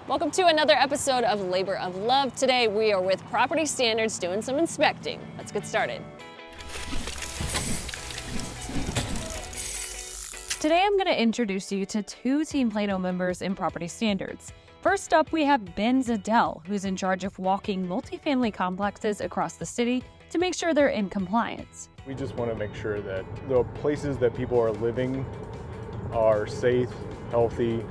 Welcome to another episode of Labor of Love. Today we are with Property Standards doing some inspecting. Let's get started. Today I'm going to introduce you to two Team Plano members in Property Standards. First up, we have Ben Zadell, who's in charge of walking multifamily complexes across the city to make sure they're in compliance. We just want to make sure that the places that people are living are safe, healthy,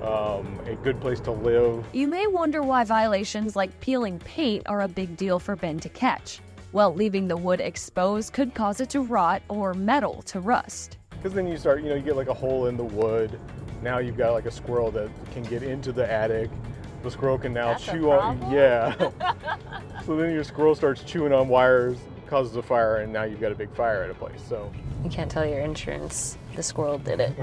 a good place to live. You may wonder why violations like peeling paint are a big deal for Ben to catch. Well, leaving the wood exposed could cause it to rot or metal to rust. Because then you start, you get like a hole in the wood. Now you've got like a squirrel that can get into the attic. The squirrel can now chew on, yeah. So then your squirrel starts chewing on wires, causes a fire, and now you've got a big fire at a place. So You can't tell your insurance the squirrel did it.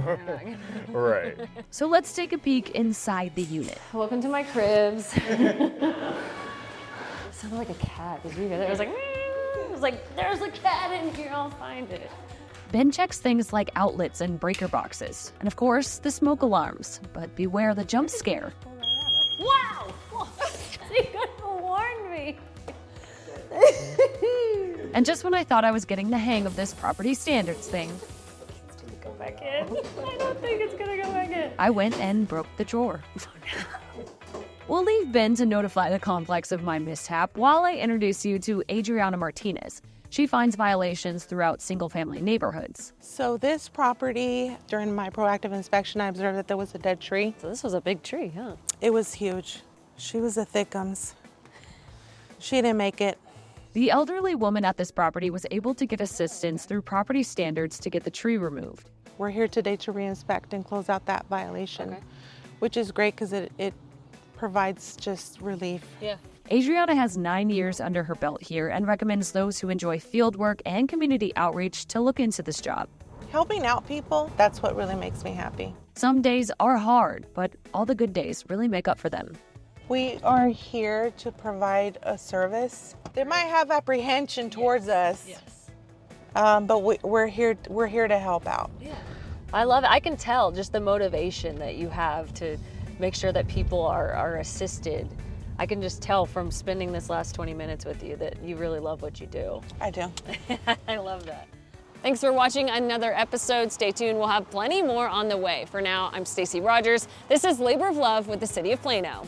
right. So let's take a peek inside the unit. Welcome to my cribs. It sounded like a cat. Did you hear that? It was like, there's a cat in here, I'll find it. Ben checks things like outlets and breaker boxes, and of course, the smoke alarms. But beware the jump scare. Wow! You could have warned me. And just when I thought I was getting the hang of this Property Standards thing, It's gonna go back in. I don't think it's gonna go back in. I went and broke the drawer. We'll leave Ben to notify the complex of my mishap while I introduce you to Adriana Martinez. She finds violations throughout single-family neighborhoods. So this property, during my proactive inspection, I observed that there was a dead tree. So this was a big tree, huh? It was huge. She was a thickums. She didn't make it. The elderly woman at this property was able to get assistance through Property Standards to get the tree removed. We're here today to re-inspect and close out that violation, which is great because it provides just relief. Yeah. Adriana has 9 years under her belt here and recommends those who enjoy fieldwork and community outreach to look into this job. Helping out people, that's what really makes me happy. Some days are hard, but all the good days really make up for them. We are here to provide a service. They might have apprehension towards us, but we're here to help out. Yeah. I love it. I can tell just the motivation that you have to make sure that people are assisted. I can just tell from spending this last 20 minutes with you that you really love what you do. I do. I love that. Thanks for watching another episode. Stay tuned. We'll have plenty more on the way. For now, I'm Stacey Rogers. This is Labor of Love with the City of Plano.